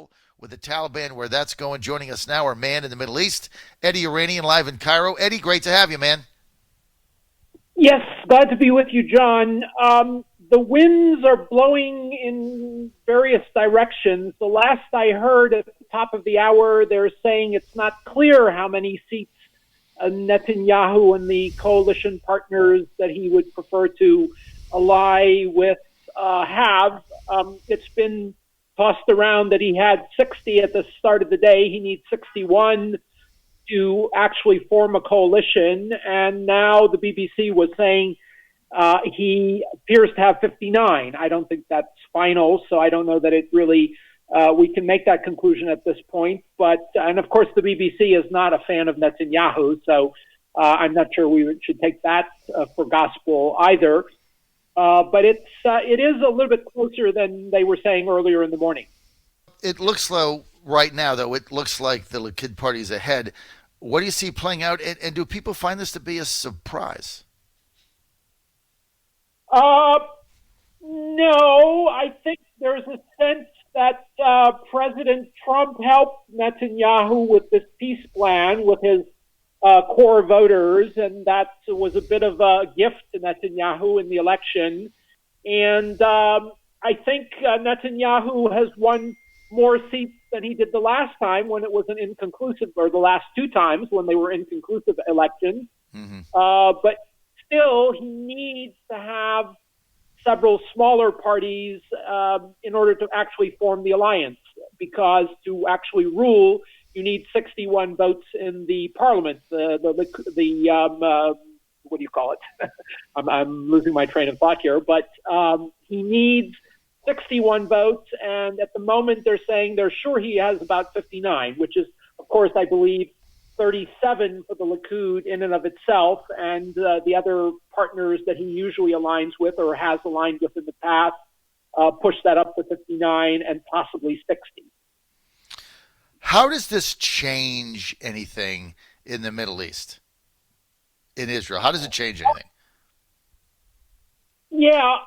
Israel with the Taliban, where that's going. Joining us now, our man in the Middle East, Eddie Yeranian, live in Cairo. Eddie, great to have you, man. Yes, glad to be with you, John. The winds are blowing in various directions. The last I heard at the top of the hour, they're saying it's not clear how many seats Netanyahu and the coalition partners that he would prefer to ally with have. It's been tossed around that he had 60 at the start of the day. He needs 61 to actually form a coalition. And now the BBC was saying he appears to have 59. I don't think that's final, so I don't know that it really we can make that conclusion at this point. But and of course, the BBC is not a fan of Netanyahu, so I'm not sure we should take that for gospel either. But it is a little bit closer than they were saying earlier in the morning. It looks though right now, though, it looks like the Likud party is ahead. What do you see playing out, and do people find this to be a surprise? No, I think there's a sense that President Trump helped Netanyahu with this peace plan with his core voters, and that was a bit of a gift to Netanyahu in the election. And I think Netanyahu has won more seats than he did the last time when it was an inconclusive, or the last two times when they were inconclusive elections. Mm-hmm. But still, he needs to have several smaller parties in order to actually form the alliance, because to actually rule, you need 61 votes in the parliament. The what do you call it? I'm losing my train of thought here, but he needs 61 votes, and at the moment they're saying they're sure he has about 59, which is, of course, I believe 37 for the Likud in and of itself, and the other partners that he usually aligns with or has aligned with in the past push that up to 59 and possibly 60. How does this change anything in the Middle East, in Israel? How does it change anything? Yeah,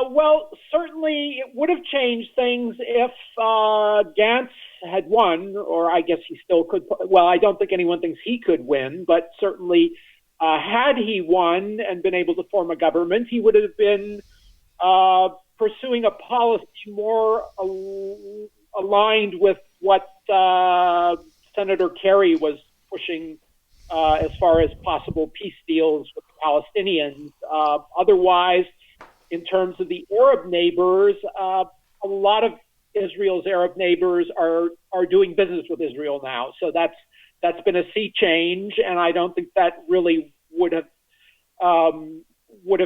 well, certainly it would have changed things if Gantz had won, or I guess he still could. Well, I don't think anyone thinks he could win, but certainly had he won and been able to form a government, he would have been pursuing a policy more aligned with what Senator Kerry was pushing as far as possible peace deals with the Palestinians. Otherwise, in terms of the Arab neighbors, a lot of Israel's Arab neighbors are doing business with Israel now. So that's been a sea change, and I don't think that really would have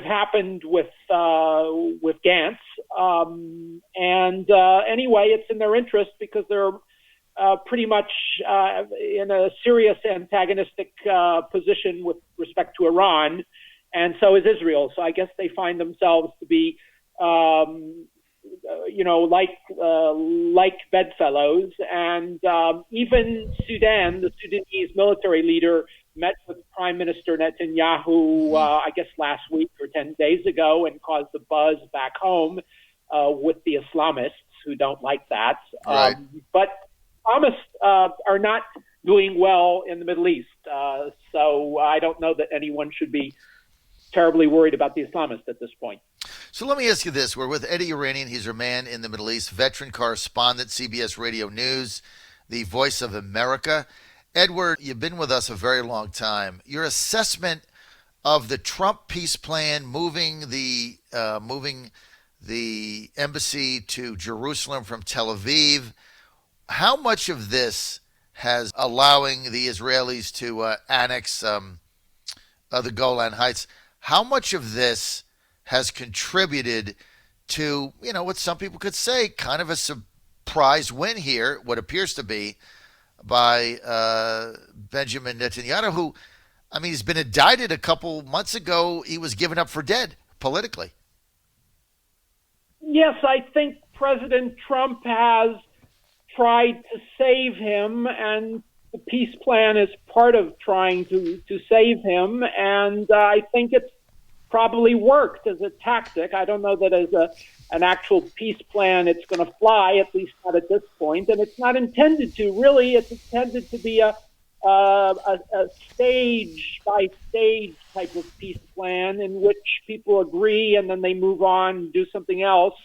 happened with Gantz. Anyway, it's in their interest because they're pretty much in a serious antagonistic position with respect to Iran. And so is Israel. So I guess they find themselves to be, like bedfellows. And even Sudan, the Sudanese military leader, met with Prime Minister Netanyahu, I guess last week or 10 days ago, and caused a buzz back home with the Islamists who don't like that. Right. But Islamists are not doing well in the Middle East. So I don't know that anyone should be terribly worried about the Islamists at this point. So let me ask you this. We're with Eddie Yeranian. He's our man in the Middle East, veteran correspondent, CBS Radio News, the voice of America. Edward, you've been with us a very long time. Your assessment of the Trump peace plan, moving the embassy to Jerusalem from Tel Aviv, how much of this has allowing the Israelis to annex the Golan Heights? How much of this has contributed to, what some people could say, kind of a surprise win here, what appears to be, by Benjamin Netanyahu, who, he's been indicted a couple months ago. He was given up for dead politically. Yes, I think President Trump has tried to save him, and the peace plan is part of trying to save him. And I think it's probably worked as a tactic. I don't know that as an actual peace plan it's going to fly, at least not at this point. And it's not intended to, really. It's intended to be a stage-by-stage type of peace plan in which people agree and then they move on and do something else.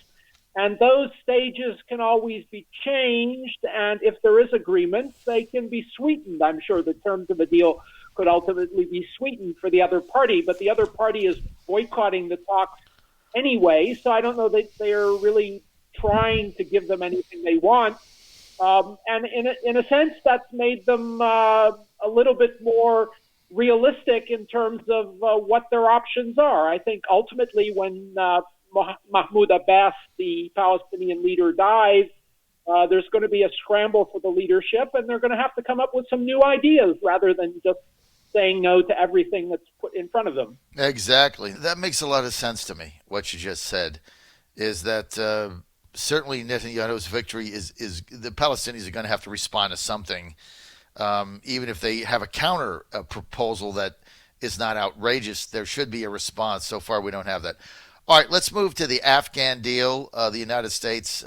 And those stages can always be changed, and if there is agreement, they can be sweetened. I'm sure the terms of a deal could ultimately be sweetened for the other party, but the other party is boycotting the talks anyway, so I don't know that they're really trying to give them anything they want. And in a sense, that's made them a little bit more realistic in terms of what their options are. I think ultimately when Mahmoud Abbas, the Palestinian leader, dies, there's going to be a scramble for the leadership, and they're going to have to come up with some new ideas rather than just saying no to everything that's put in front of them. Exactly. That makes a lot of sense to me, what you just said, is that certainly Netanyahu's victory is the Palestinians are going to have to respond to something, even if they have a counter proposal that is not outrageous. There should be a response. So far, we don't have that. All right, let's move to the Afghan deal. The United States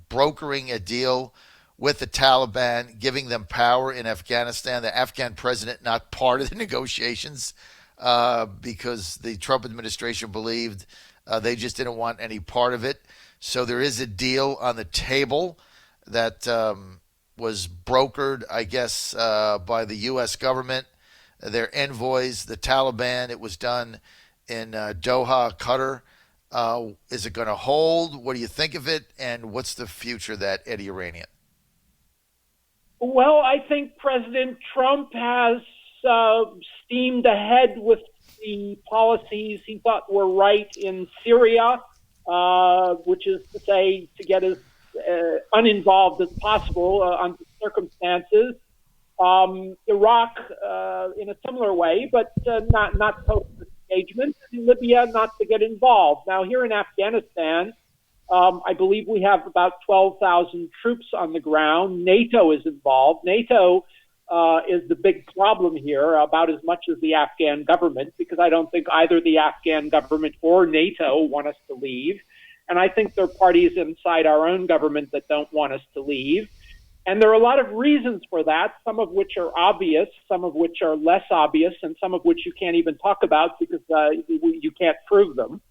brokering a deal with the Taliban, giving them power in Afghanistan. The Afghan president not part of the negotiations because the Trump administration believed they just didn't want any part of it. So there is a deal on the table that was brokered, I guess, by the U.S. government, their envoys, the Taliban. It was done in Doha, Qatar. Is it going to hold? What do you think of it? And what's the future of that, Eddie Yeranian? Well, I think President Trump has steamed ahead with the policies he thought were right in Syria, which is to say to get as uninvolved as possible under circumstances. Iraq in a similar way, but not total engagement. In Libya, not to get involved. Now, here in Afghanistan, I believe we have about 12,000 troops on the ground. NATO is involved. NATO is the big problem here, about as much as the Afghan government, because I don't think either the Afghan government or NATO want us to leave. And I think there are parties inside our own government that don't want us to leave. And there are a lot of reasons for that, some of which are obvious, some of which are less obvious, and some of which you can't even talk about because you can't prove them.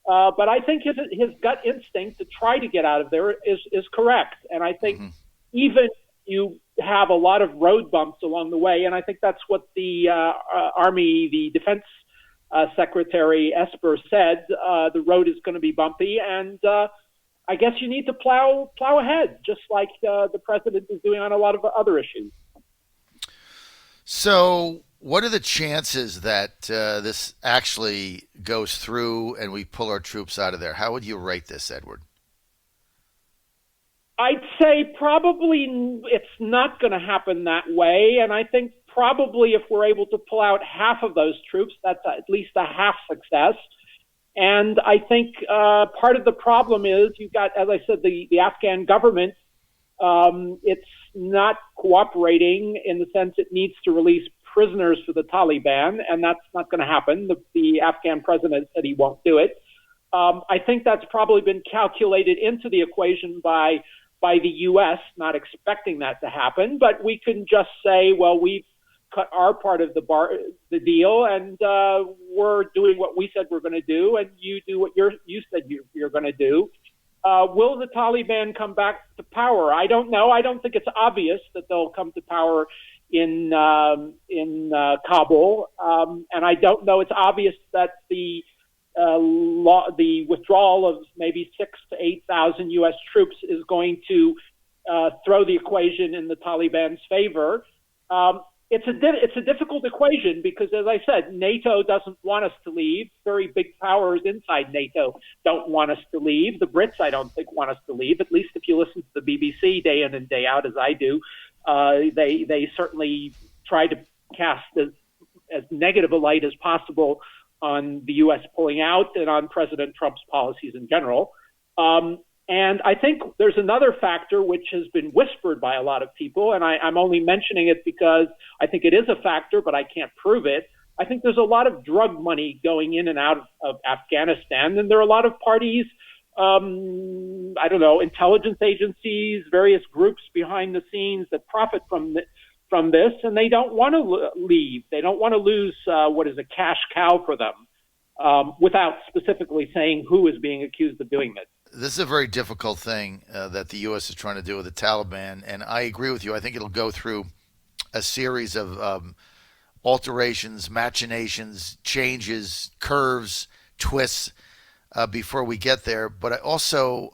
But I think his gut instinct to try to get out of there is correct. And I think even you have a lot of road bumps along the way, and I think that's what the Army, the Defense Secretary Esper said, the road is going to be bumpy, and I guess you need to plow ahead, just like the president is doing on a lot of other issues. So what are the chances that this actually goes through and we pull our troops out of there? How would you rate this, Edward? I'd say probably it's not going to happen that way, and I think probably if we're able to pull out half of those troops, that's at least a half success. And I think part of the problem is you've got, as I said, the Afghan government, it's not cooperating in the sense it needs to release prisoners for the Taliban, and that's not going to happen. The Afghan president said he won't do it. I think that's probably been calculated into the equation by the U.S., not expecting that to happen. But we can just say, well, we've cut our part of the deal, and we're doing what we said we're going to do, and you do what you said you're going to do. Will the Taliban come back to power? I don't know. I don't think it's obvious that they'll come to power in Kabul, and I don't know it's obvious that the withdrawal of maybe 6,000 to 8,000 U.S. troops is going to throw the equation in the Taliban's favor. It's a difficult equation because, as I said, NATO doesn't want us to leave. Very big powers inside NATO don't want us to leave. The Brits, I don't think, want us to leave, at least if you listen to the BBC day in and day out, as I do. They certainly try to cast as negative a light as possible on the U.S. pulling out and on President Trump's policies in general. And I think there's another factor which has been whispered by a lot of people, and I'm only mentioning it because I think it is a factor, but I can't prove it. I think there's a lot of drug money going in and out of Afghanistan, and there are a lot of parties, intelligence agencies, various groups behind the scenes that profit from this, and they don't want to leave. They don't want to lose what is a cash cow for them, without specifically saying who is being accused of doing this. This is a very difficult thing that the U.S. is trying to do with the Taliban, and I agree with you. I think it'll go through a series of alterations, machinations, changes, curves, twists before we get there. But I also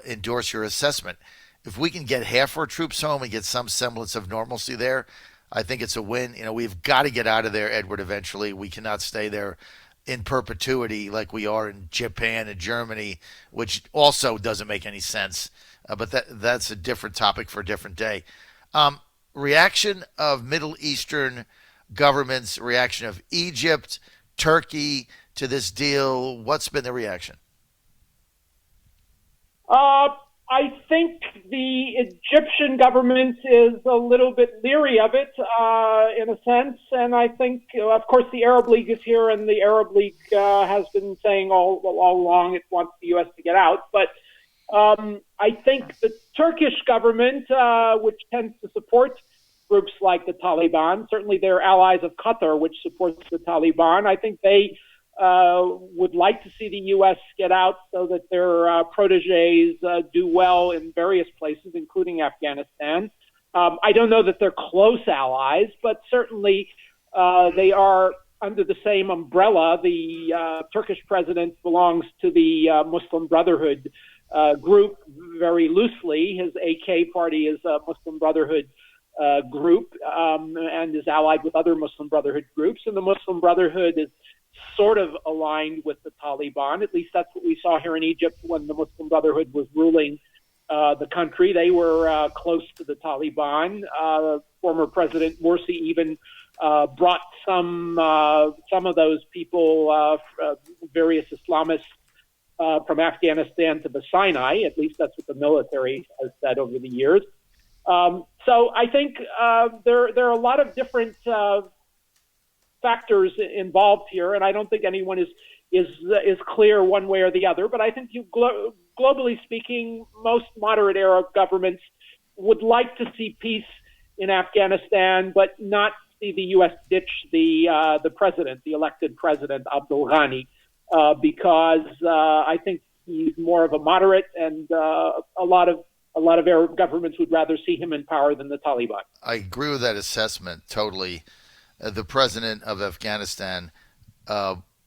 endorse your assessment. If we can get half our troops home and get some semblance of normalcy there, I think it's a win. We've got to get out of there, Edward, eventually. We cannot stay there in perpetuity like we are in Japan and Germany, which also doesn't make any sense. But that's a different topic for a different day. Reaction of Middle Eastern governments, reaction of Egypt, Turkey to this deal. What's been the reaction? I think the Egyptian government is a little bit leery of it, in a sense. And I think, of course, the Arab League is here, and the Arab League has been saying all along it wants the U.S. to get out. But I think the Turkish government, which tends to support groups like the Taliban, certainly they're allies of Qatar, which supports the Taliban, I think they would like to see the U.S. get out so that their proteges do well in various places, including Afghanistan. I don't know that they're close allies, but certainly they are under the same umbrella. The Turkish president belongs to the Muslim Brotherhood group very loosely. His AK party is a Muslim Brotherhood group and is allied with other Muslim Brotherhood groups, and the Muslim Brotherhood is sort of aligned with the Taliban. At least that's what we saw here in Egypt when the Muslim Brotherhood was ruling the country. They were close to the Taliban. Former President Morsi even brought some of those people, various Islamists, from Afghanistan to the Sinai. At least that's what the military has said over the years. So I think there are a lot of different factors involved here, and I don't think anyone is clear one way or the other. But I think globally speaking, most moderate Arab governments would like to see peace in Afghanistan, but not see the U.S. ditch the president, the elected president Abdul Ghani, because I think he's more of a moderate, and a lot of Arab governments would rather see him in power than the Taliban. I agree with that assessment totally. The president of Afghanistan,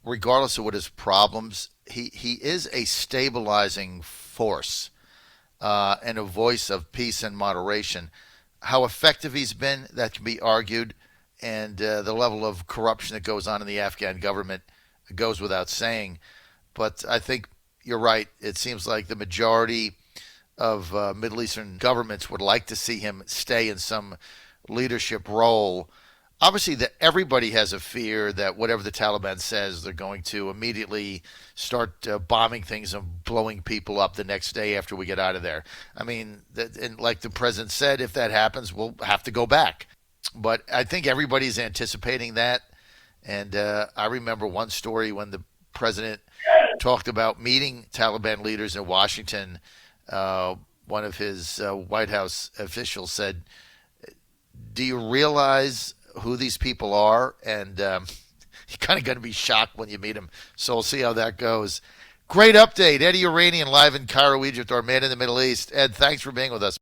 regardless of what his problems, he is a stabilizing force and a voice of peace and moderation. How effective he's been, that can be argued, and the level of corruption that goes on in the Afghan government goes without saying. But I think you're right. It seems like the majority of Middle Eastern governments would like to see him stay in some leadership role. Obviously, that everybody has a fear that whatever the Taliban says, they're going to immediately start bombing things and blowing people up the next day after we get out of there. I mean, and like the president said, if that happens, we'll have to go back. But I think everybody's anticipating that. And I remember one story when the president talked about meeting Taliban leaders in Washington. One of his White House officials said, "Do you realize who these people are?" And you're kind of going to be shocked when you meet them. So we'll see how that goes. Great update. Eddie Yeranian live in Cairo, Egypt, our man in the Middle East. Ed, thanks for being with us.